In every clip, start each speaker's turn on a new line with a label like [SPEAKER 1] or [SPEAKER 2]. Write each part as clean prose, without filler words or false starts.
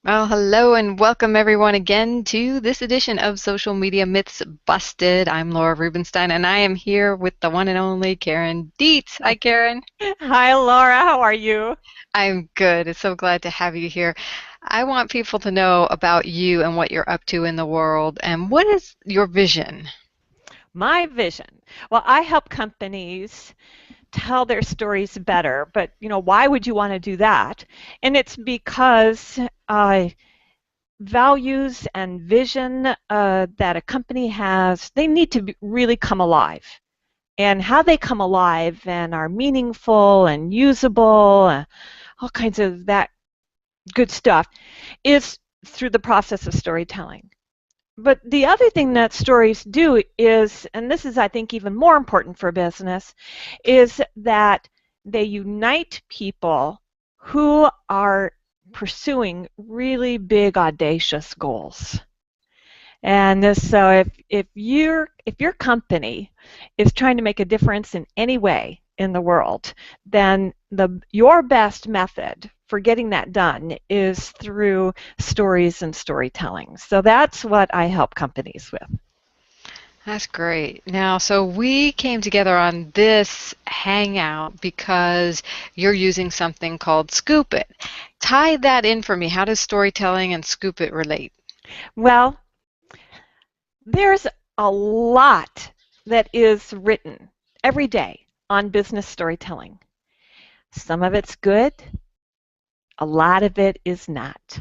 [SPEAKER 1] Well, hello and welcome everyone again to this edition of Social Media Myths Busted. I'm Laura Rubenstein and I am here with the one and only Karen Dietz. Hi, Karen.
[SPEAKER 2] Hi, Laura. How are you?
[SPEAKER 1] I'm good. So glad to have you here. I want people to know about you and what you're up to in the world and what is your vision?
[SPEAKER 2] My vision. Well, I help companies tell their stories better, but why would you want to do that? And it's because values and vision that a company has, they need to really come alive. And how they come alive and are meaningful and usable, all kinds of that good stuff, is through the process of storytelling. But the other thing that stories do is, and this is, I think, even more important for business, is that they unite people who are pursuing really big, audacious goals. And so if your company is trying to make a difference in any way in the world, then your best method for getting that done is through stories and storytelling. So that's what I help companies with.
[SPEAKER 1] That's great. Now, so we came together on this hangout because you're using something called Scoop.it. Tie that in for me. How does storytelling and Scoop.it relate?
[SPEAKER 2] Well, there's a lot that is written every day on business storytelling. Some of it's good, a lot of it is not.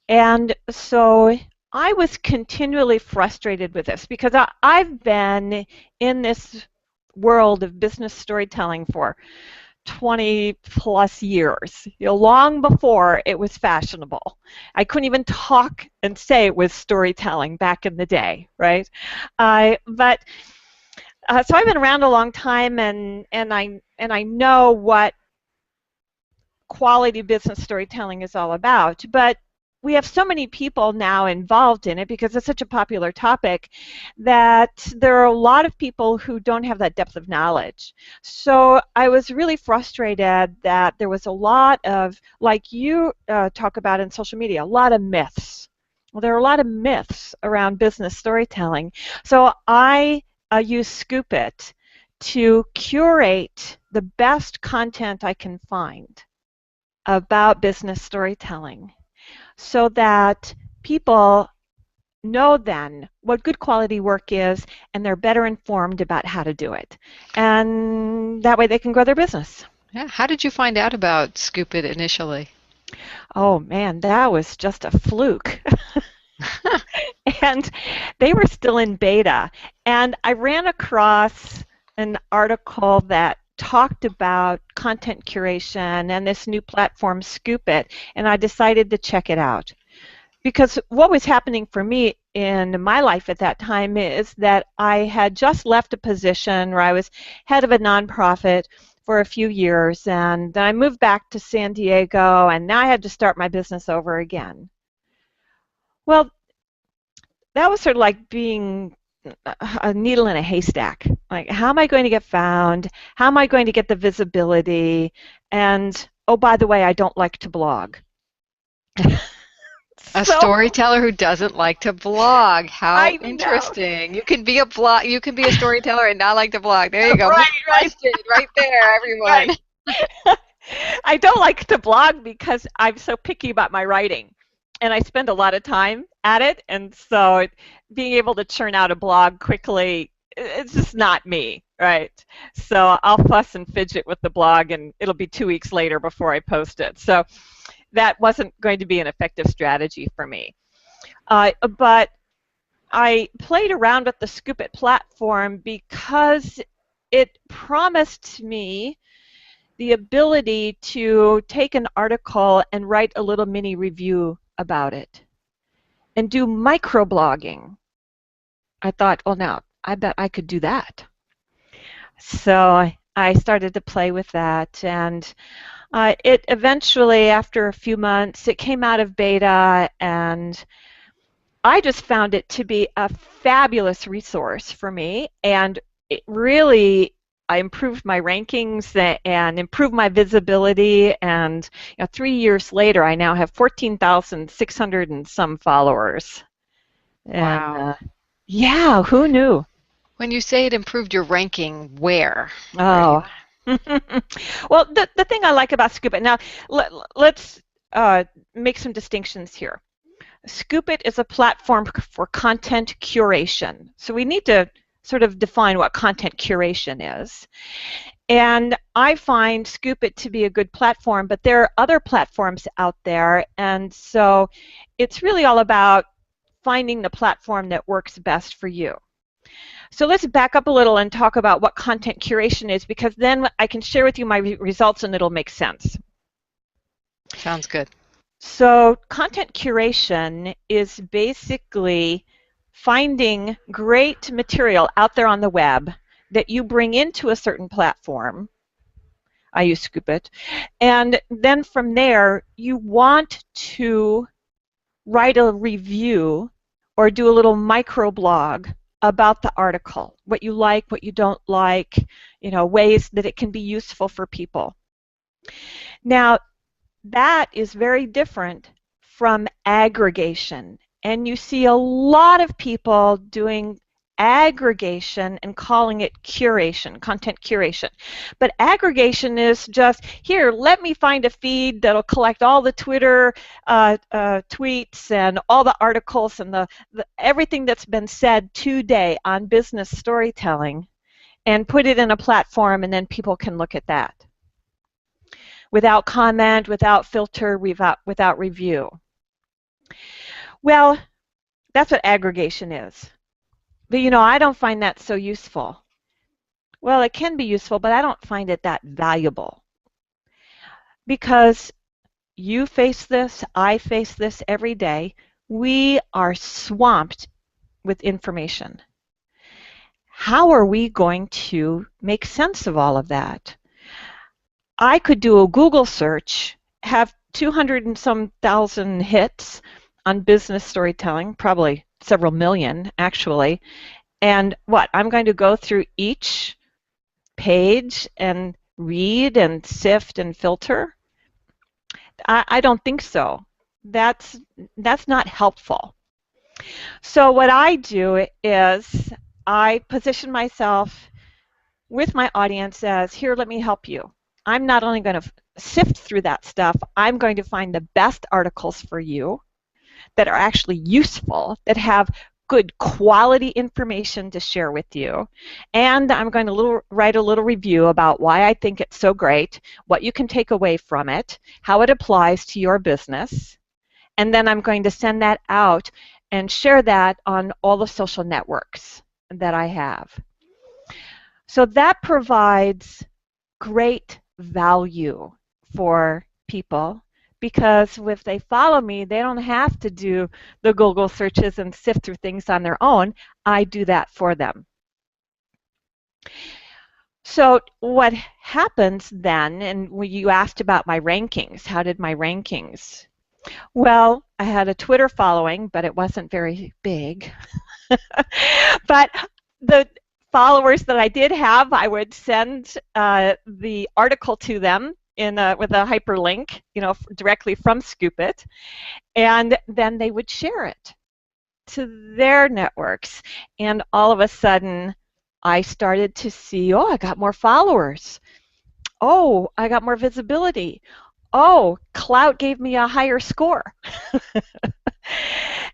[SPEAKER 2] And so I was continually frustrated with this because I've been in this world of business storytelling for 20 plus years, long before it was fashionable. I couldn't even talk and say it was storytelling back in the day, right? But so I've been around a long time, and I know what quality business storytelling is all about. But we have so many people now involved in it because it's such a popular topic that there are a lot of people who don't have that depth of knowledge. So I was really frustrated that there was a lot of, like you talk about in social media, a lot of myths. Well, there are a lot of myths around business storytelling. So I use Scoop.it to curate the best content I can find about business storytelling so that people know then what good quality work is and they're better informed about how to do it. And that way they can grow their business.
[SPEAKER 1] Yeah, how did you find out about Scoop.it initially?
[SPEAKER 2] Oh man, that was just a fluke. And they were still in beta. And I ran across an article that talked about content curation and this new platform, Scoop.it, and I decided to check it out. Because what was happening for me in my life at that time is that I had just left a position where I was head of a nonprofit for a few years, and then I moved back to San Diego, and now I had to start my business over again. Well, that was sort of like being a needle in a haystack. Like, how am I going to get found? How am I going to get the visibility? And oh, by the way, I don't like to blog.
[SPEAKER 1] A
[SPEAKER 2] So
[SPEAKER 1] storyteller who doesn't like to blog. How
[SPEAKER 2] I know.
[SPEAKER 1] interesting. You can be a blog, you can be a storyteller and not like to blog. There you go. Myth
[SPEAKER 2] Right, right,
[SPEAKER 1] busted right there, everyone.
[SPEAKER 2] right. I don't like to blog because I'm so picky about my writing. And I spend a lot of time at it. And so being able to churn out a blog quickly, it's just not me, right? So I'll fuss and fidget with the blog, and it'll be 2 weeks later before I post it. So that wasn't going to be an effective strategy for me. But I played around with the Scoop.it platform because it promised me the ability to take an article and write a little mini review about it and do microblogging. I thought, well, now, I bet I could do that. So I started to play with that, and it eventually, after a few months, it came out of beta, and I just found it to be a fabulous resource for me, and it really I improved my rankings and improved my visibility, and 3 years later, I now have 14,600 and some followers. And
[SPEAKER 1] Wow.
[SPEAKER 2] yeah, who knew?
[SPEAKER 1] When you say it improved your ranking, where do you?
[SPEAKER 2] Oh. Well, the thing I like about Scoop.it, now let's make some distinctions here. Scoop.it is a platform for content curation. So we need to sort of define what content curation is. And I find Scoop.it to be a good platform, but there are other platforms out there. And so it's really all about finding the platform that works best for you. So let's back up a little and talk about what content curation is, because then I can share with you my results and it'll make sense.
[SPEAKER 1] Sounds good.
[SPEAKER 2] So content curation is basically finding great material out there on the web that you bring into a certain platform. I use Scoop.it. And then from there, you want to write a review or do a little microblog about the article, what you like, what you don't like, ways that it can be useful for people. Now, that is very different from aggregation. And you see a lot of people doing aggregation and calling it curation, content curation. But aggregation is just, here, let me find a feed that'll collect all the Twitter tweets and all the articles and everything that's been said today on business storytelling, and put it in a platform, and then people can look at that without comment, without filter, without review. Well, that's what aggregation is. But I don't find that so useful. Well, it can be useful, but I don't find it that valuable. Because you face this, I face this every day. We are swamped with information. How are we going to make sense of all of that? I could do a Google search, have 200 and some thousand hits on business storytelling, probably several million actually, and I'm going to go through each page and read and sift and filter? I don't think so. That's not helpful. So what I do is I position myself with my audience as, here, let me help you. I'm not only going to sift through that stuff, I'm going to find the best articles for you that are actually useful, that have good quality information to share with you. And I'm going to write a little review about why I think it's so great, what you can take away from it, how it applies to your business. And then I'm going to send that out and share that on all the social networks that I have. So that provides great value for people, because if they follow me, they don't have to do the Google searches and sift through things on their own. I do that for them. So what happens then, and when you asked about my rankings, how did my rankings? Well, I had a Twitter following, but it wasn't very big. But the followers that I did have, I would send the article to them with a hyperlink, directly from Scoop.it, and then they would share it to their networks. And all of a sudden, I started to see, I got more followers. Oh, I got more visibility. Oh, Clout gave me a higher score.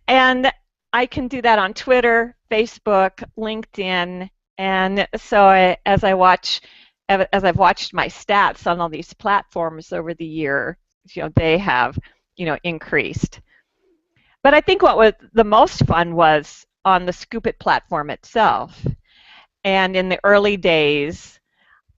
[SPEAKER 2] And I can do that on Twitter, Facebook, LinkedIn. And so as I've watched my stats on all these platforms over the year, they have, increased. But I think what was the most fun was on the Scoop.it platform itself. And in the early days,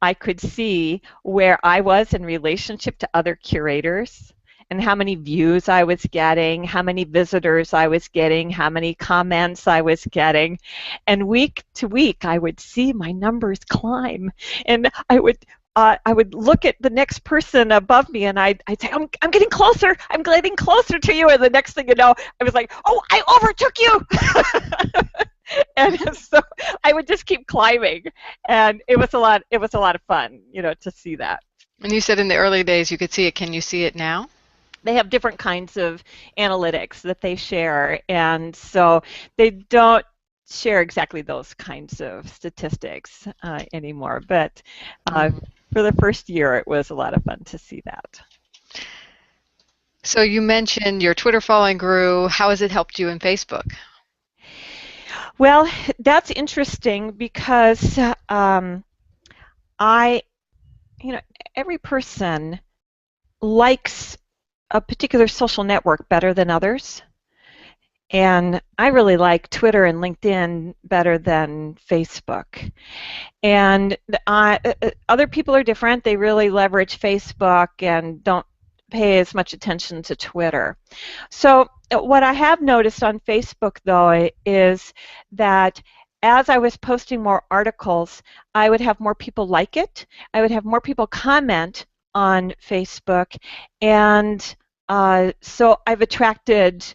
[SPEAKER 2] I could see where I was in relationship to other curators, and how many views I was getting, how many visitors I was getting, how many comments I was getting. And week to week, I would see my numbers climb. And I would look at the next person above me, and I'd say, I'm getting closer to you. And the next thing you know, I was like, oh, I overtook you. And so I would just keep climbing, and it was a lot. It was a lot of fun, to see that.
[SPEAKER 1] And you said in the early days you could see it. Can you see it now?
[SPEAKER 2] They have different kinds of analytics that they share, and so they don't share exactly those kinds of statistics anymore. But
[SPEAKER 1] Mm.
[SPEAKER 2] for the first year, it was a lot of fun to see that.
[SPEAKER 1] So you mentioned your Twitter following grew. How has it helped you in Facebook?
[SPEAKER 2] Well, that's interesting because I, you know, every person likes a particular social network better than others. And I really like Twitter and LinkedIn better than Facebook. And other people are different. They really leverage Facebook and don't pay as much attention to Twitter. So what I have noticed on Facebook, though, is that as I was posting more articles, I would have more people like it. I would have more people comment on Facebook. And so I've attracted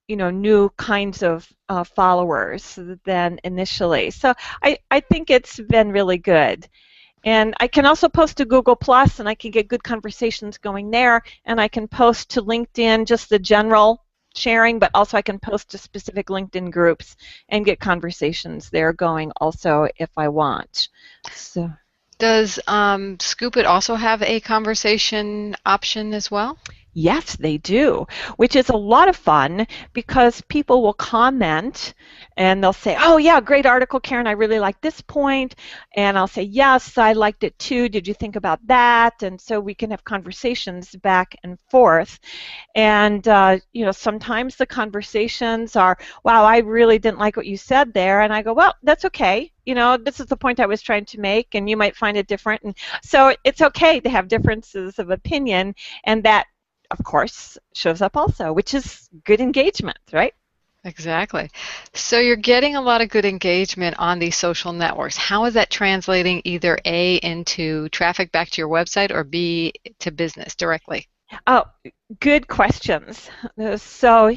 [SPEAKER 2] new kinds of followers than initially. So I think it's been really good. And I can also post to Google Plus, and I can get good conversations going there. And I can post to LinkedIn, just the general sharing, but also I can post to specific LinkedIn groups and get conversations there going also if I want. So.
[SPEAKER 1] Does Scoop.it also have a conversation option as well?
[SPEAKER 2] Yes, they do, which is a lot of fun because people will comment and they'll say, oh, yeah, great article, Karen. I really like this point. And I'll say, yes, I liked it too. Did you think about that? And so we can have conversations back and forth. And, sometimes the conversations are, wow, I really didn't like what you said there. And I go, well, that's okay. This is the point I was trying to make, and you might find it different. And so it's okay to have differences of opinion, and that of course, shows up also, which is good engagement, right?
[SPEAKER 1] Exactly. So you're getting a lot of good engagement on these social networks. How is that translating either A, into traffic back to your website, or B, to business directly?
[SPEAKER 2] Oh, good questions. So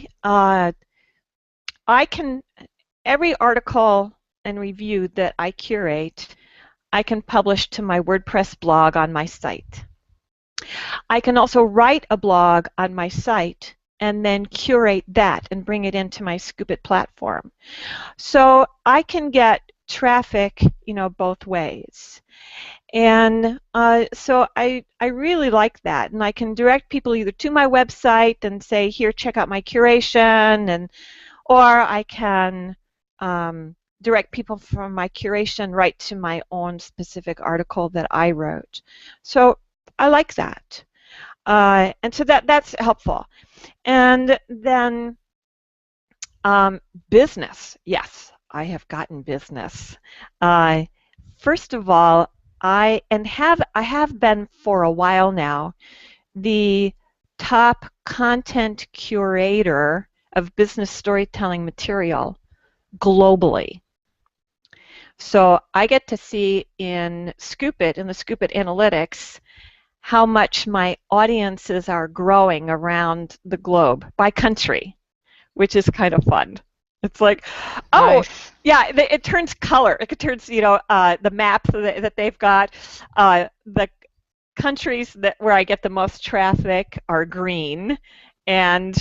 [SPEAKER 2] every article and review that I curate, I can publish to my WordPress blog on my site. I can also write a blog on my site and then curate that and bring it into my Scoop.it platform. So I can get traffic, both ways. And so I really like that. And I can direct people either to my website and say, here, check out my curation, or I can direct people from my curation right to my own specific article that I wrote. So I like that. And so that's helpful. And then business. Yes, I have gotten business. First of all, I have been for a while now the top content curator of business storytelling material globally. So I get to see in Scoop.it, in the Scoop.it analytics, how much my audiences are growing around the globe by country, which is kind of fun. It's like, oh,
[SPEAKER 1] Nice.
[SPEAKER 2] yeah, it turns color. It turns, the map that they've got. The countries where I get the most traffic are green, and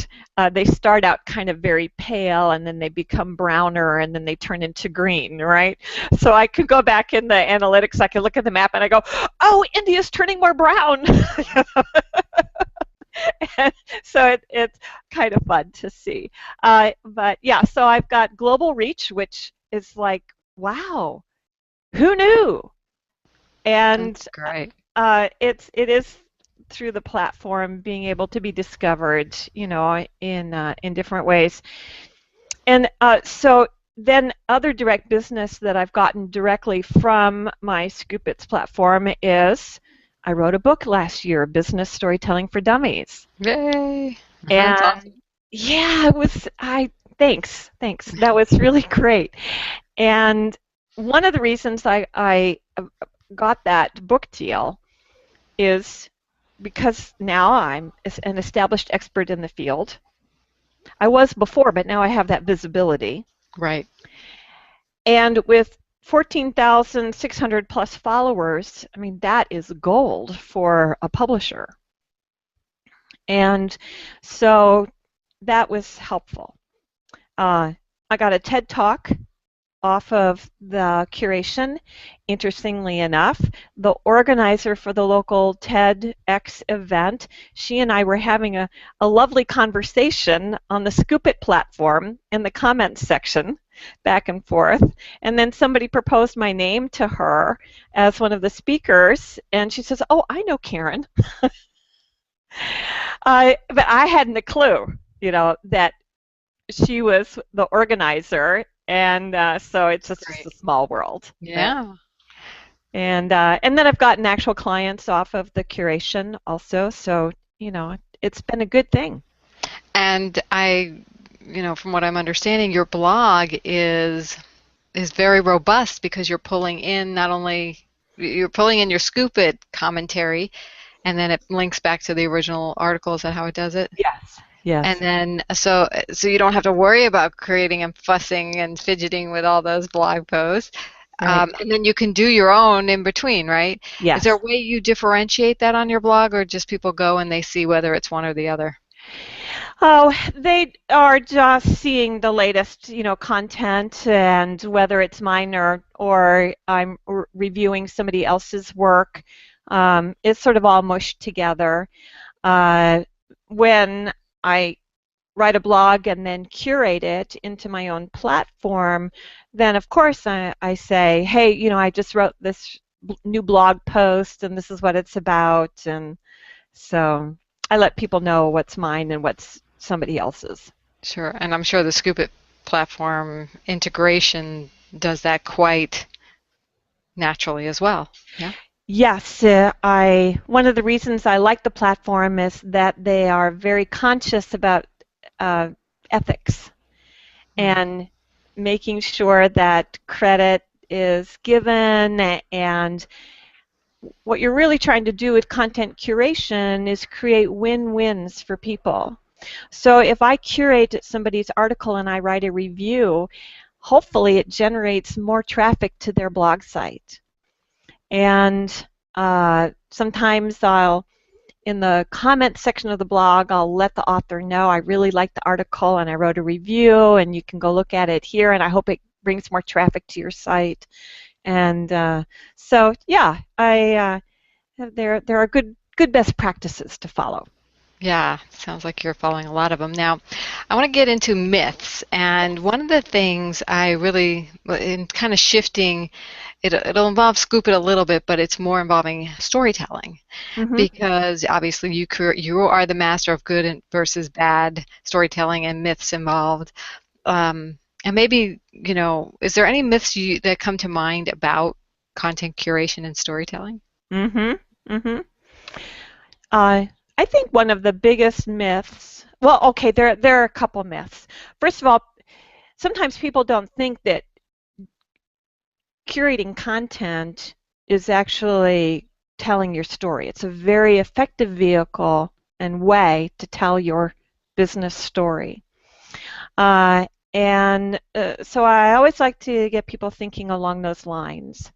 [SPEAKER 2] they start out kind of very pale, and then they become browner, and then they turn into green, right? So I could go back in the analytics, I could look at the map, and I go, oh, India's turning more brown. And so it's kind of fun to see. But yeah, so I've got global reach, which is like, wow, who knew? And
[SPEAKER 1] That's great.
[SPEAKER 2] it is through the platform being able to be discovered, in different ways. And so then other direct business that I've gotten directly from my Scoop.it platform is I wrote a book last year, Business Storytelling for Dummies.
[SPEAKER 1] Yay. That's
[SPEAKER 2] And
[SPEAKER 1] awesome.
[SPEAKER 2] yeah, thanks. That was really great. And one of the reasons I got that book deal is because now I'm an established expert in the field. I was before, but now I have that visibility.
[SPEAKER 1] Right.
[SPEAKER 2] And with 14,600 plus followers, I mean, that is gold for a publisher. And so that was helpful. I got a TED Talk off of the curation. Interestingly enough, the organizer for the local TEDx event, she and I were having a lovely conversation on the Scoop.it platform in the comments section, back and forth. And then somebody proposed my name to her as one of the speakers, and she says, "Oh, I know Karen." But I hadn't a clue, that she was the organizer, and so it's just
[SPEAKER 1] Great.
[SPEAKER 2] a small world.
[SPEAKER 1] Yeah.
[SPEAKER 2] And then I've gotten actual clients off of the curation also, so it's been a good thing.
[SPEAKER 1] And from what I'm understanding, your blog is very robust because you're pulling in your Scoop It commentary, and then it links back to the original article. Is that how it does it?
[SPEAKER 2] Yes.
[SPEAKER 1] And
[SPEAKER 2] Yes.
[SPEAKER 1] then so you don't have to worry about creating and fussing and fidgeting with all those blog posts.
[SPEAKER 2] Right.
[SPEAKER 1] And then you can do your own in between, right? Is there a
[SPEAKER 2] Yes.
[SPEAKER 1] way you differentiate that on your blog, or just people go and they see whether it's one or the other?
[SPEAKER 2] Oh, they are just seeing the latest, content, and whether it's mine or I'm reviewing somebody else's work, it's sort of all mushed together. Uh, when I write a blog and then curate it into my own platform, then of course I say, hey, I just wrote this new blog post and this is what it's about. And so I let people know what's mine and what's somebody else's.
[SPEAKER 1] Sure. And I'm sure the Scoop It platform integration does that quite naturally as well. Yeah.
[SPEAKER 2] Yes, one of the reasons I like the platform is that they are very conscious about uh, ethics
[SPEAKER 1] Mm.
[SPEAKER 2] and making sure that credit is given, and what you're really trying to do with content curation is create win-wins for people. So if I curate somebody's article and I write a review, hopefully it generates more traffic to their blog site. And sometimes in the comment section of the blog, I'll let the author know I really like the article and I wrote a review and you can go look at it here, and I hope it brings more traffic to your site. And so yeah, there are good best practices to follow.
[SPEAKER 1] Yeah, sounds like you're following a lot of them. Now, I want to get into myths, and one of the things I really, in kind of shifting, it'll involve Scoop It a little bit, but it's more involving storytelling,
[SPEAKER 2] Hmm.
[SPEAKER 1] because obviously you are the master of good and versus bad storytelling and myths involved. And maybe, is there any myths that come to mind about content curation and storytelling?
[SPEAKER 2] Hmm. Hmm. Uh, I think one of the biggest myths, well, okay, there are a couple myths. First of all, sometimes people don't think that curating content is actually telling your story. It's a very effective vehicle and way to tell your business story. And so I always like to get people thinking along those lines.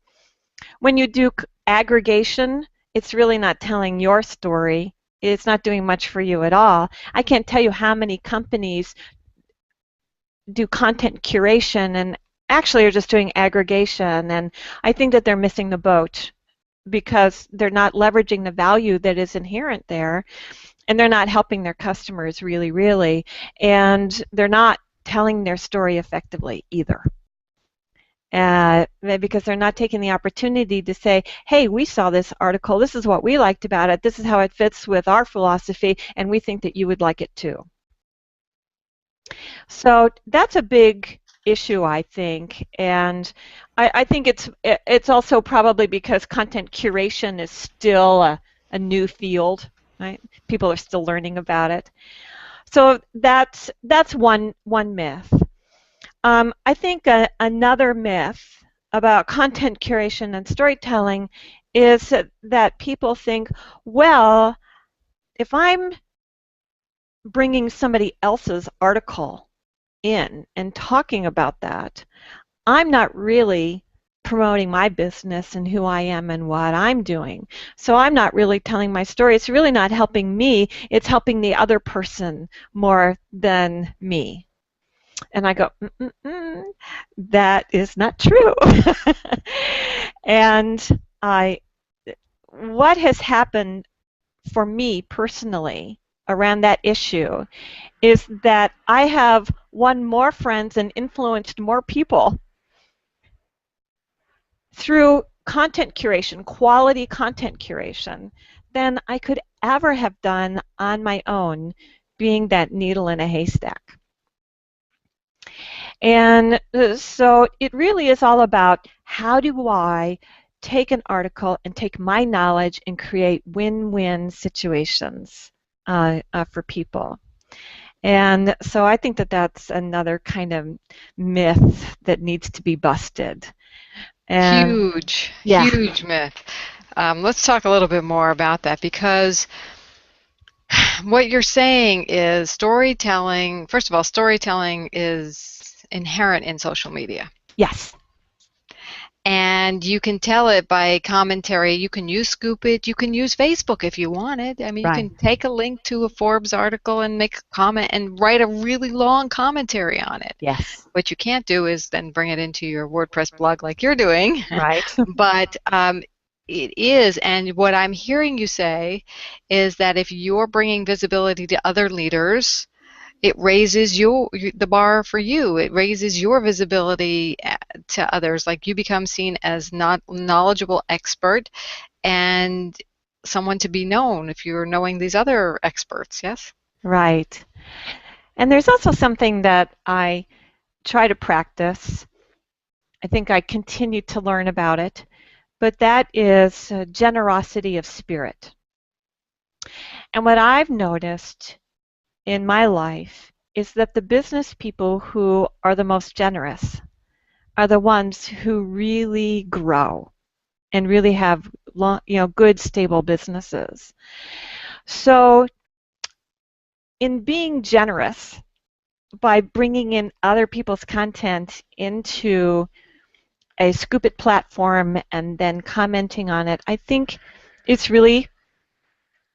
[SPEAKER 2] When you do aggregation, it's really not telling your story. It's not doing much for you at all. I can't tell you how many companies do content curation and actually are just doing aggregation, and I think that they're missing the boat because they're not leveraging the value that is inherent there, and they're not helping their customers really, and they're not telling their story effectively either. Because they're not taking the opportunity to say, hey, we saw this article, this is what we liked about it, this is how it fits with our philosophy, and we think that you would like it too. So that's a big issue, I think, and I think it's also probably because content curation is still a new field, right? People are still learning about it. So that's one myth. I think another myth about content curation and storytelling is that people think, well, if I'm bringing somebody else's article in and talking about that, I'm not really promoting my business and who I am and what I'm doing. So I'm not really telling my story. It's really not helping me. It's helping the other person more than me. And I go, that is not true. And I, what has happened for me personally around that issue is that I have won more friends and influenced more people through content curation, quality content curation, than I could ever have done on my own, being that needle in a haystack. And so it really is all about how do I take an article and take my knowledge and create win-win situations for people. And so I think that that's another kind of myth that needs to be busted. And
[SPEAKER 1] Huge,
[SPEAKER 2] yeah,
[SPEAKER 1] huge myth. Let's talk a little bit more about that because what you're saying is storytelling, first of all, storytelling is inherent in social media.
[SPEAKER 2] yes,
[SPEAKER 1] And you can tell it by commentary. You can use Scoop.it. You can use Facebook if you wanted. I mean, you
[SPEAKER 2] right,
[SPEAKER 1] can take a link to a Forbes article and make a comment and write a really long commentary on it.
[SPEAKER 2] yes,
[SPEAKER 1] What you can't do is then bring it into your WordPress blog like you're doing.
[SPEAKER 2] right,
[SPEAKER 1] But it is, and what I'm hearing you say is that if you're bringing visibility to other leaders, it raises the bar for you. It raises your visibility to others. Like you become seen as not knowledgeable expert and someone to be known if you're knowing these other experts. Yes.
[SPEAKER 2] right. And there's also something that I try to practice. I think I continue to learn about it, but that is generosity of spirit. And what I've noticed in my life is that the business people who are the most generous are the ones who really grow and really have good, stable businesses. So, in being generous by bringing in other people's content into a Scoop.it platform and then commenting on it, I think it's really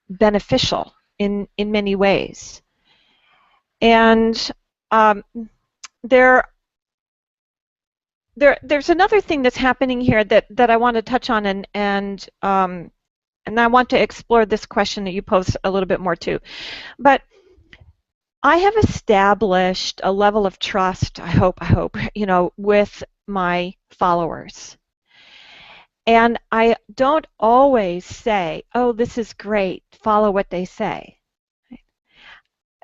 [SPEAKER 2] beneficial in many ways. And um, there there's another thing that's happening here that I want to touch on, and I want to explore this question that you posed a little bit more too. But I have established a level of trust, I hope, with my followers. And I don't always say, oh, this is great, follow what they say.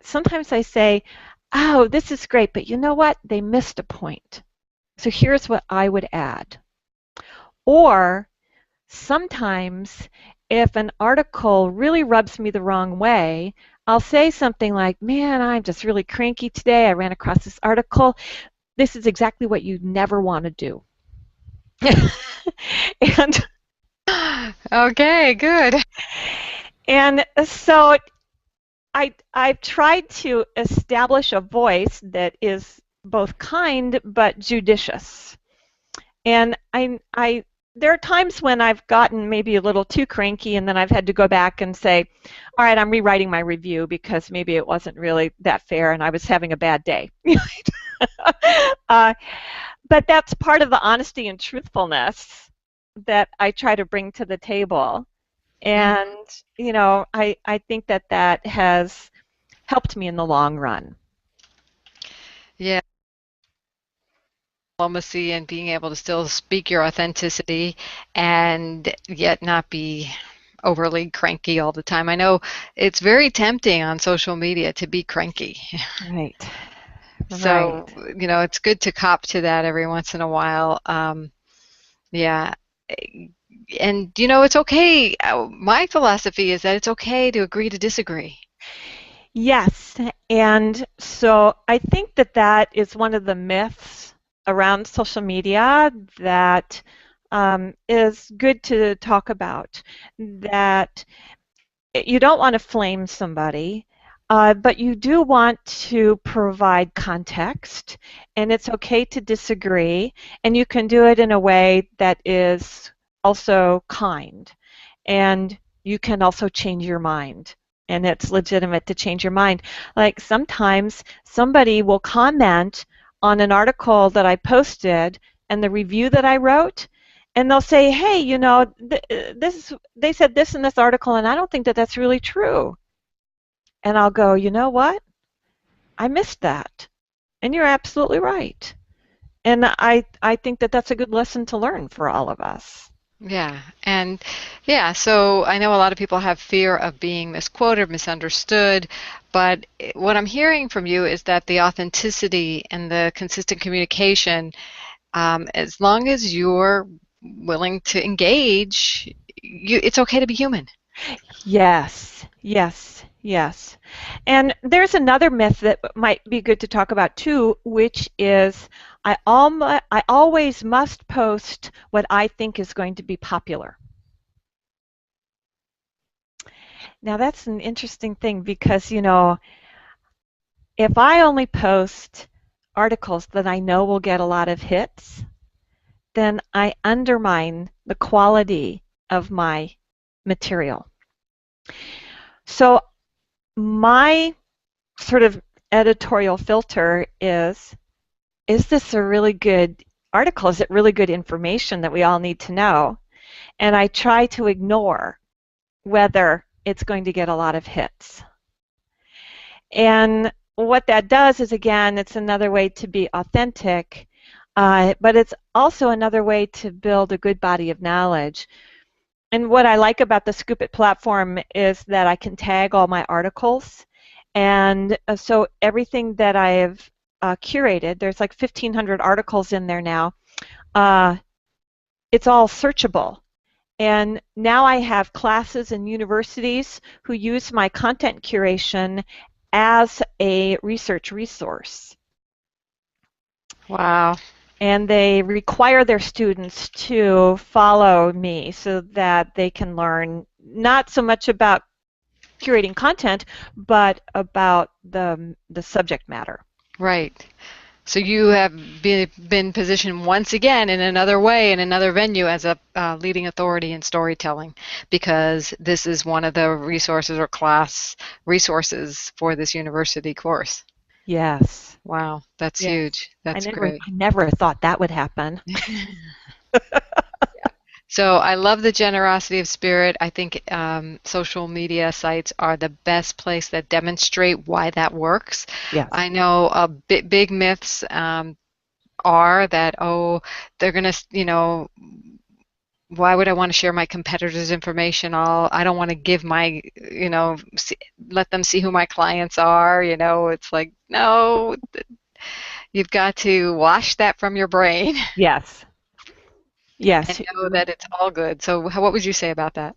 [SPEAKER 2] Sometimes I say, oh, this is great, but you know what? They missed a point. So here's what I would add. Or sometimes if an article really rubs me the wrong way, I'll say something like, man, I'm just really cranky today. I ran across this article. This is exactly what you never want to do. and
[SPEAKER 1] Okay, good.
[SPEAKER 2] and so I've tried to establish a voice that is both kind but judicious. And I there are times when I've gotten maybe a little too cranky and then I've had to go back and say, all right, I'm rewriting my review because maybe it wasn't really that fair and I was having a bad day. uh, but that's part of the honesty and truthfulness that I try to bring to the table.
[SPEAKER 1] Mm,
[SPEAKER 2] And, I think that that has helped me in the long run.
[SPEAKER 1] yeah, diplomacy and being able to still speak your authenticity and yet not be overly cranky all the time. I know it's very tempting on social media to be cranky.
[SPEAKER 2] Right,
[SPEAKER 1] So,
[SPEAKER 2] right.
[SPEAKER 1] it's good to cop to that every once in a while. Yeah. And, it's okay. My philosophy is that it's okay to agree to disagree.
[SPEAKER 2] Yes, and so I think that that is one of the myths around social media that is good to talk about. That you don't want to flame somebody. But you do want to provide context, and it's okay to disagree, and you can do it in a way that is also kind. And you can also change your mind, and it's legitimate to change your mind. Like sometimes somebody will comment on an article that I posted and the review that I wrote, and they'll say, hey, they said this in this article, and I don't think that that's really true. And I'll go, you know what? I missed that. And you're absolutely right. And I think that that's a good lesson to learn for all of us.
[SPEAKER 1] Yeah, and yeah, so I know a lot of people have fear of being misquoted, misunderstood, but what I'm hearing from you is that the authenticity and the consistent communication, as long as you're willing to engage, it's okay to be human.
[SPEAKER 2] Yes, yes, yes. And there's another myth that might be good to talk about too, which is I always must post what I think is going to be popular. Now that's an interesting thing because, if I only post articles that I know will get a lot of hits, then I undermine the quality of my material. So my sort of editorial filter is this a really good article? Is it really good information that we all need to know? And I try to ignore whether it's going to get a lot of hits. And what that does is, again, it's another way to be authentic, but it's also another way to build a good body of knowledge. And what I like about the Scoop.it platform is that I can tag all my articles. And so everything that I have curated, there's like 1,500 articles in there now, it's all searchable. And now I have classes and universities who use my content curation as a research resource.
[SPEAKER 1] Wow.
[SPEAKER 2] And they require their students to follow me so that they can learn not so much about curating content, but about the subject matter.
[SPEAKER 1] Right. So you have been positioned once again in another way, in another venue, as a leading authority in storytelling, because this is one of the resources or class resources for this university course.
[SPEAKER 2] Yes.
[SPEAKER 1] Wow, that's
[SPEAKER 2] Yes.
[SPEAKER 1] huge. That's
[SPEAKER 2] I
[SPEAKER 1] great.
[SPEAKER 2] never thought that would happen.
[SPEAKER 1] So I love the generosity of spirit. I think social media sites are the best place that demonstrate why that works.
[SPEAKER 2] Yes.
[SPEAKER 1] I know big myths are that, oh, they're going to, why would I want to share my competitors' information? I don't want to give my, let them see who my clients are. It's like, no, you've got to wash that from your brain
[SPEAKER 2] Yes.
[SPEAKER 1] and
[SPEAKER 2] Yes.
[SPEAKER 1] know that it's all good. So what would you say about that?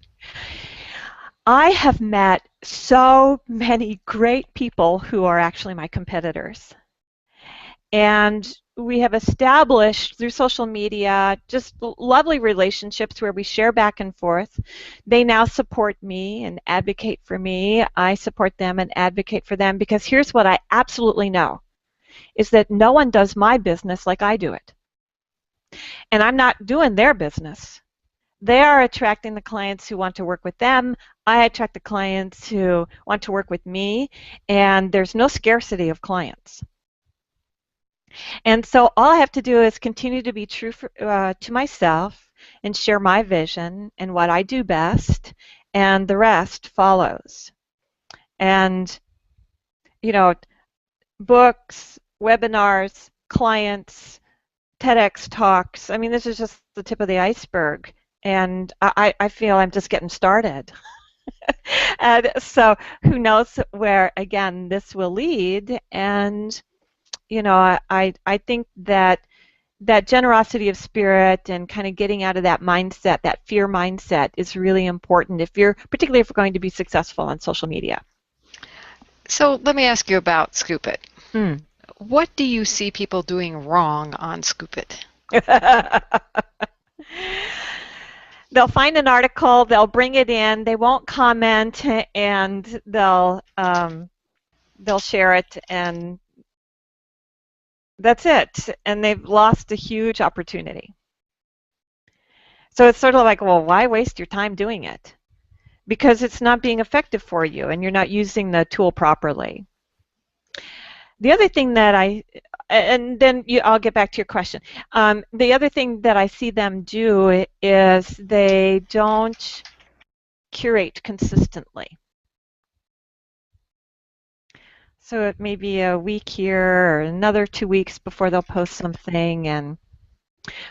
[SPEAKER 2] I have met so many great people who are actually my competitors. And we have established through social media just lovely relationships where we share back and forth. They now support me and advocate for me. I support them and advocate for them because here's what I absolutely know is that no one does my business like I do it. And I'm not doing their business. They are attracting the clients who want to work with them. I attract the clients who want to work with me, and there's no scarcity of clients. And so all I have to do is continue to be true to myself and share my vision and what I do best, and the rest follows. And, books, webinars, clients, TEDx talks, I mean, this is just the tip of the iceberg. And I feel I'm just getting started. And so who knows where, again, this will lead. And, I think that generosity of spirit and kind of getting out of that mindset, that fear mindset, is really important particularly if we're going to be successful on social media.
[SPEAKER 1] So let me ask you about Scoop.it.
[SPEAKER 2] Hmm.
[SPEAKER 1] What do you see people doing wrong on Scoop.it?
[SPEAKER 2] They'll find an article, they'll bring it in, they won't comment, and they'll they'll share it, and that's it. And they've lost a huge opportunity. So it's sort of like, well, why waste your time doing it? Because it's not being effective for you, and you're not using the tool properly. The other thing that and then I'll get back to your question. The other thing that I see them do is they don't curate consistently. So it may be a week here or another 2 weeks before they'll post something, and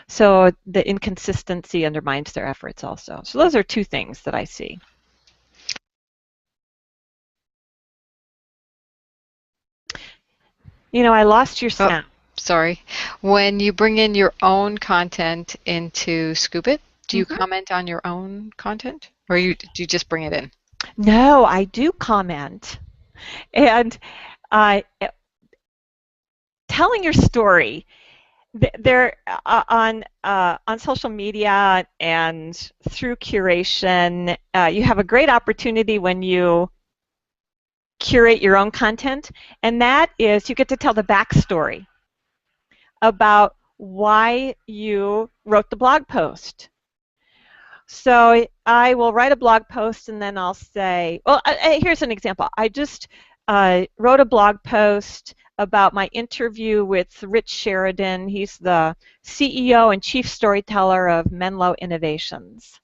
[SPEAKER 2] so the inconsistency undermines their efforts also. So those are two things that I see. I lost your
[SPEAKER 1] Oh,
[SPEAKER 2] sound.
[SPEAKER 1] sorry. When you bring in your own content into Scoop.it, do you
[SPEAKER 2] Mm-hmm.
[SPEAKER 1] comment on your own content, or do you just bring it in?
[SPEAKER 2] No, I do comment. And uh, telling your story, there on social media and through curation, you have a great opportunity when you curate your own content, and that is you get to tell the backstory about why you wrote the blog post. So I will write a blog post and then I'll say, well, here's an example. I just wrote a blog post about my interview with Rich Sheridan. He's the CEO and chief storyteller of Menlo Innovations,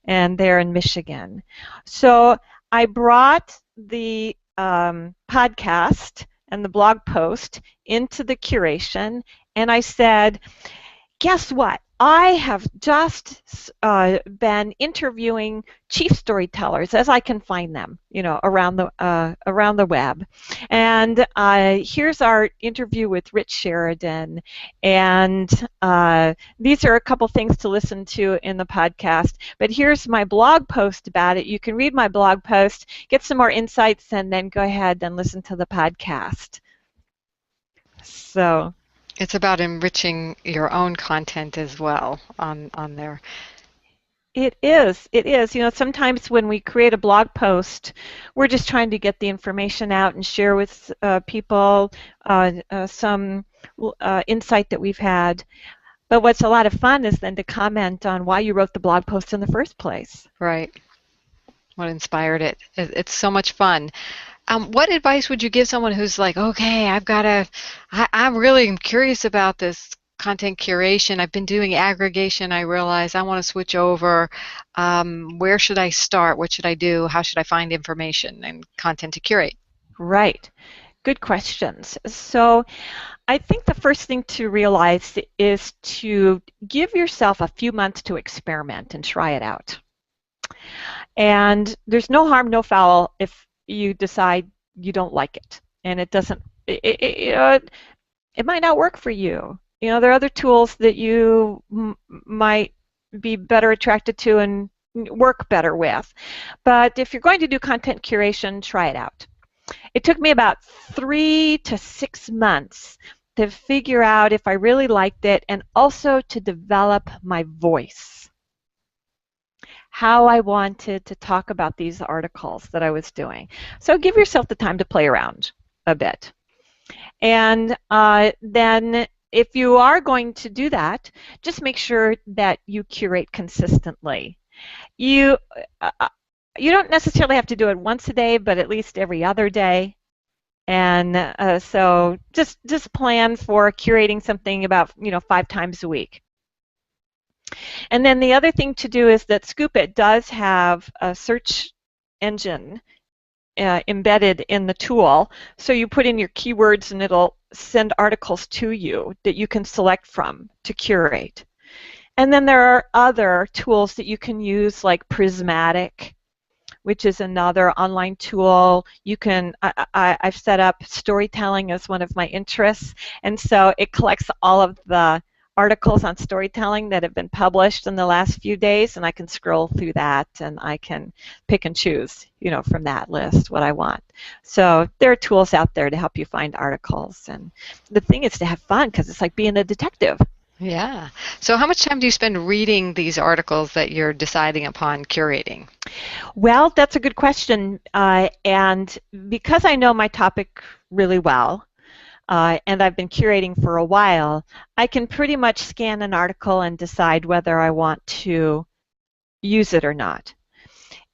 [SPEAKER 2] and they're in Michigan. So I brought the podcast and the blog post into the curation, and I said, guess what? I have just been interviewing chief storytellers as I can find them, around the web. And here's our interview with Rich Sheridan. And these are a couple things to listen to in the podcast. But here's my blog post about it. You can read my blog post, get some more insights, and then go ahead and listen to the podcast. So.
[SPEAKER 1] It's about enriching your own content as well on there.
[SPEAKER 2] It is. It is. Sometimes when we create a blog post, we're just trying to get the information out and share with people some insight that we've had. But what's a lot of fun is then to comment on why you wrote the blog post in the first place.
[SPEAKER 1] Right. What inspired it? It's so much fun. What advice would you give someone who's like, okay, I'm really curious about this content curation. I've been doing aggregation. I realize I want to switch over. Where should I start? What should I do? How should I find information and content to curate?
[SPEAKER 2] Right. Good questions. So I think the first thing to realize is to give yourself a few months to experiment and try it out. And there's no harm, no foul if you decide you don't like it and it doesn't, it might not work for you. There are other tools that you might be better attracted to and work better with. But if you're going to do content curation, try it out. It took me about 3 to 6 months to figure out if I really liked it and also to develop my voice, how I wanted to talk about these articles that I was doing. So give yourself the time to play around a bit. And then if you are going to do that, just make sure that you curate consistently. You don't necessarily have to do it once a day, but at least every other day. And so just plan for curating something about 5 times a week. And then the other thing to do is that Scoop.it does have a search engine embedded in the tool. So you put in your keywords and it'll send articles to you that you can select from to curate. And then there are other tools that you can use like Prismatic, which is another online tool. You can, I've set up storytelling as one of my interests, and so it collects all of the articles on storytelling that have been published in the last few days, and I can scroll through that and I can pick and choose, from that list what I want. So there are tools out there to help you find articles, and the thing is to have fun because it's like being a detective.
[SPEAKER 1] Yeah. So how much time do you spend reading these articles that you're deciding upon curating?
[SPEAKER 2] Well, that's a good question. And because I know my topic really well, and I've been curating for a while, I can pretty much scan an article and decide whether I want to use it or not.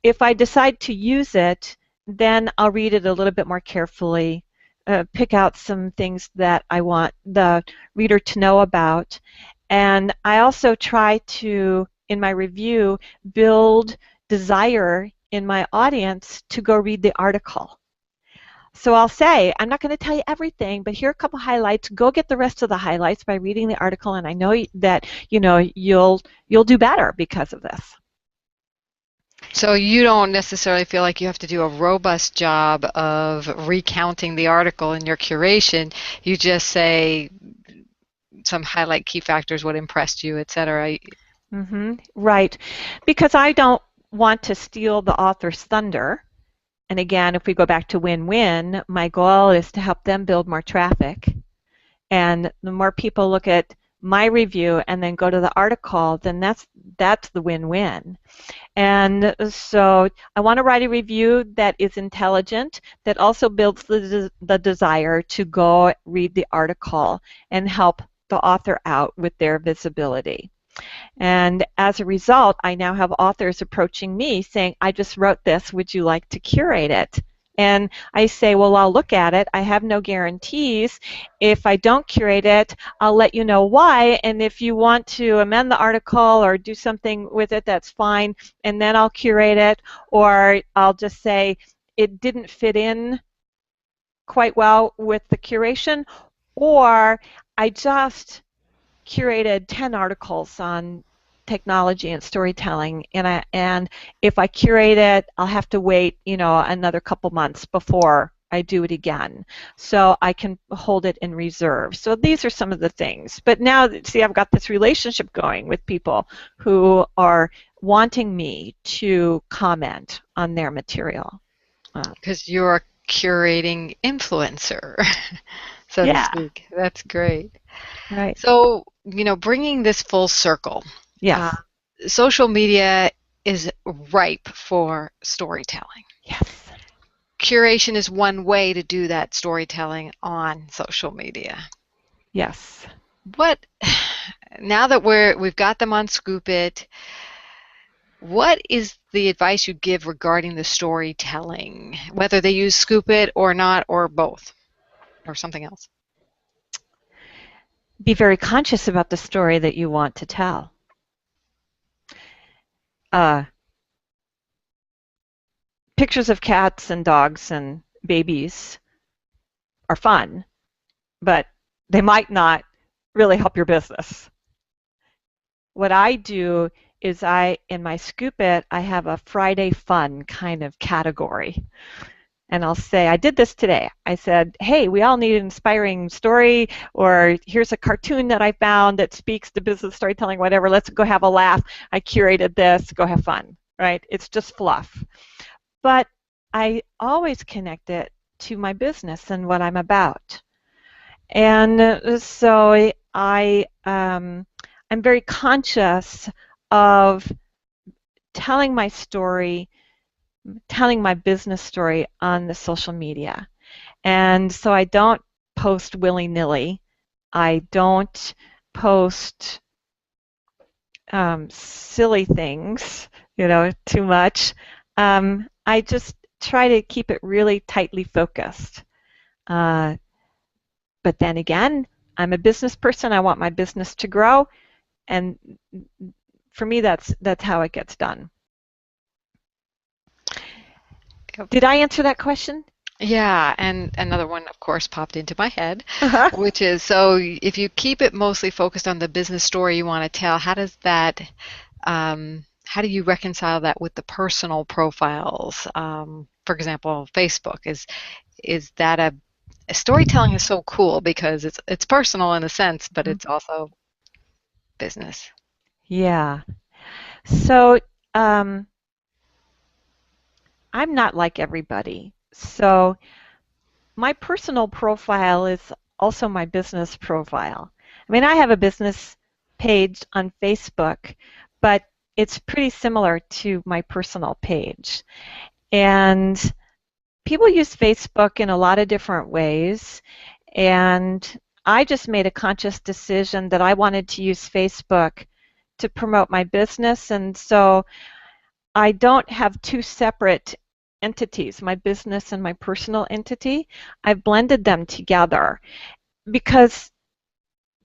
[SPEAKER 2] If I decide to use it, then I'll read it a little bit more carefully, pick out some things that I want the reader to know about. And I also try to, in my review, build desire in my audience to go read the article. So I'll say, I'm not going to tell you everything, but here are a couple highlights. Go get the rest of the highlights by reading the article, and I know that you'll do better because of this.
[SPEAKER 1] So you don't necessarily feel like you have to do a robust job of recounting the article in your curation. You just say some highlight key factors, what impressed you, etc.
[SPEAKER 2] Right, because I don't want to steal the author's thunder. And again, if we go back to win-win, my goal is to help them build more traffic. And the more people look at my review and then go to the article, then that's the win-win. And so I want to write a review that is intelligent, that also builds the desire to go read the article and help the author out with their visibility. And as a result, I now have authors approaching me saying, I just wrote this, would you like to curate it? And I say, well, I'll look at it. I have no guarantees. If I don't curate it, I'll let you know why. And if you want to amend the article or do something with it, that's fine. And then I'll curate it. Or I'll just say it didn't fit in quite well with the curation. Or I just curated 10 articles on technology and storytelling, and if I curate it, I'll have to wait, another couple months before I do it again. So I can hold it in reserve. So these are some of the things. But now, see, I've got this relationship going with people who are wanting me to comment on their material.
[SPEAKER 1] Because you're a curating influencer, so to
[SPEAKER 2] Yeah,
[SPEAKER 1] speak. That's great.
[SPEAKER 2] right.
[SPEAKER 1] So, bringing this full circle, uh,
[SPEAKER 2] Yes.
[SPEAKER 1] social media is ripe for storytelling.
[SPEAKER 2] Yes.
[SPEAKER 1] Curation is one way to do that storytelling on social media.
[SPEAKER 2] Yes.
[SPEAKER 1] What now that we've got them on Scoop.it, what is the advice you give regarding the storytelling, whether they use Scoop.it or not, or both, or something else?
[SPEAKER 2] Be very conscious about the story that you want to tell. Uh, Pictures of cats and dogs and babies are fun, but they might not really help your business. What I do is in my Scoop.it, I have a Friday fun kind of category. And I'll say, I did this today. I said, hey, we all need an inspiring story, or here's a cartoon that I found that speaks to business storytelling, whatever. Let's go have a laugh. I curated this. Go have fun, right? It's just fluff. But I always connect it to my business and what I'm about. And so I'm very conscious of telling my story, telling my business story on the social media. And so I don't post willy-nilly. I don't post silly things, too much. I just try to keep it really tightly focused. Uh, but then again, I'm a business person. I want my business to grow, and for me, that's how it gets done. Did I answer that question?
[SPEAKER 1] Yeah, and another one, of course, popped into my head,
[SPEAKER 2] Uh-huh.
[SPEAKER 1] which is so if you keep it mostly focused on the business story you want to tell, how do you reconcile that with the personal profiles? For example, Facebook is that storytelling is so cool because it's personal in a sense, but it's also business.
[SPEAKER 2] Yeah. So I'm not like everybody. So my personal profile is also my business profile. I mean, I have a business page on Facebook, but it's pretty similar to my personal page. And people use Facebook in a lot of different ways. And I just made a conscious decision that I wanted to use Facebook to promote my business. And so I don't have two separate entities, my business and my personal entity. I've blended them together because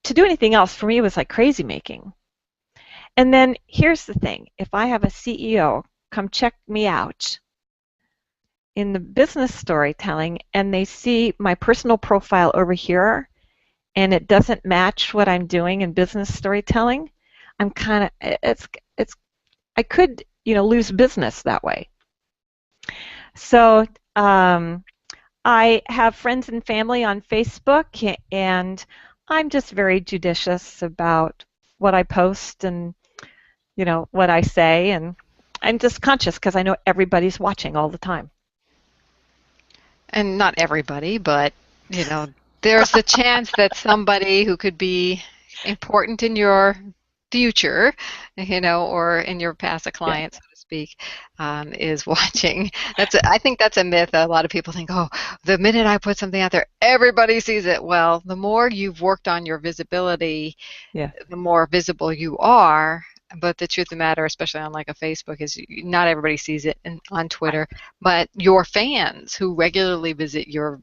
[SPEAKER 2] to do anything else for me was like crazy making. And then here's the thing, if I have a CEO come check me out in the business storytelling and they see my personal profile over here and it doesn't match what I'm doing in business storytelling, I'm kind of it's I could, lose business that way. So I have friends and family on Facebook, and I'm just very judicious about what I post and what I say, and I'm just conscious because I know everybody's watching all the time.
[SPEAKER 1] And not everybody, but you know, there's the chance that somebody who could be important in your future, or in your past, a
[SPEAKER 2] Yeah.
[SPEAKER 1] client, so to speak, is watching. I think that's a myth. A lot of people think, oh, the minute I put something out there, everybody sees it. Well, the more you've worked on your visibility,
[SPEAKER 2] Yeah.
[SPEAKER 1] the more visible you are. But the truth of the matter, especially on like a Facebook, is not everybody sees it on
[SPEAKER 2] Right.
[SPEAKER 1] Twitter, but your fans who regularly visit your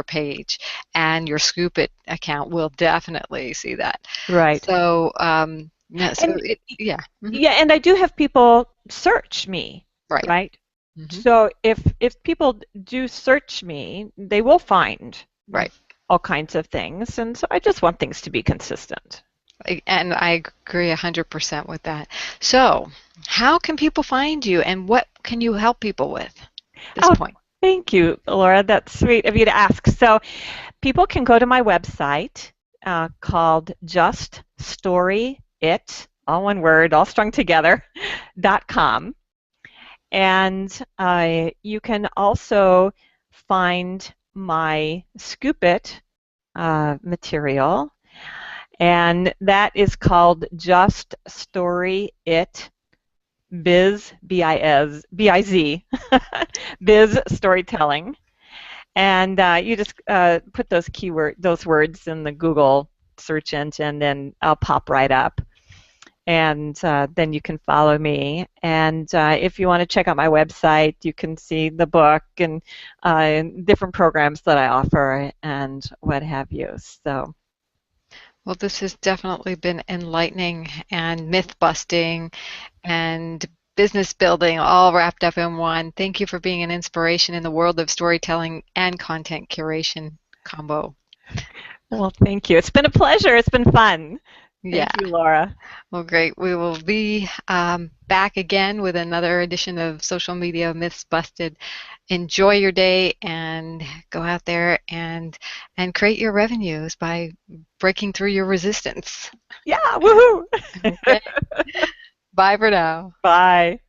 [SPEAKER 1] page and your Scoop.it account will definitely see that.
[SPEAKER 2] Right.
[SPEAKER 1] So yeah,
[SPEAKER 2] And
[SPEAKER 1] yeah,
[SPEAKER 2] yeah, and I do have people search me,
[SPEAKER 1] right.
[SPEAKER 2] right?
[SPEAKER 1] Hmm.
[SPEAKER 2] So if people do search me, they will find
[SPEAKER 1] Right.
[SPEAKER 2] all kinds of things, and so I just want things to be consistent.
[SPEAKER 1] And I agree 100% with that. So, how can people find you, and what can you help people with at this
[SPEAKER 2] Oh,
[SPEAKER 1] point?
[SPEAKER 2] thank you, Laura. That's sweet of you to ask. So people can go to my website called Just Story It, all one word, all strung together, .com. And you can also find my Scoop It material, and that is called Just Story It Biz, B-I-Z, B-I-Z, Biz Storytelling. And you just put those words in the Google search engine, and I'll pop right up. And then you can follow me. And if you want to check out my website, you can see the book and different programs that I offer and what have you. So,
[SPEAKER 1] Well, this has definitely been enlightening and myth busting and business building all wrapped up in one. Thank you for being an inspiration in the world of storytelling and content curation combo.
[SPEAKER 2] well, thank you. It's been a pleasure. It's been fun.
[SPEAKER 1] Yeah.
[SPEAKER 2] Thank you, Laura.
[SPEAKER 1] Well, great. We will be back again with another edition of Social Media Myths Busted. Enjoy your day and go out there and create your revenues by breaking through your resistance.
[SPEAKER 2] Yeah, woohoo!
[SPEAKER 1] Okay. Bye for now.
[SPEAKER 2] Bye.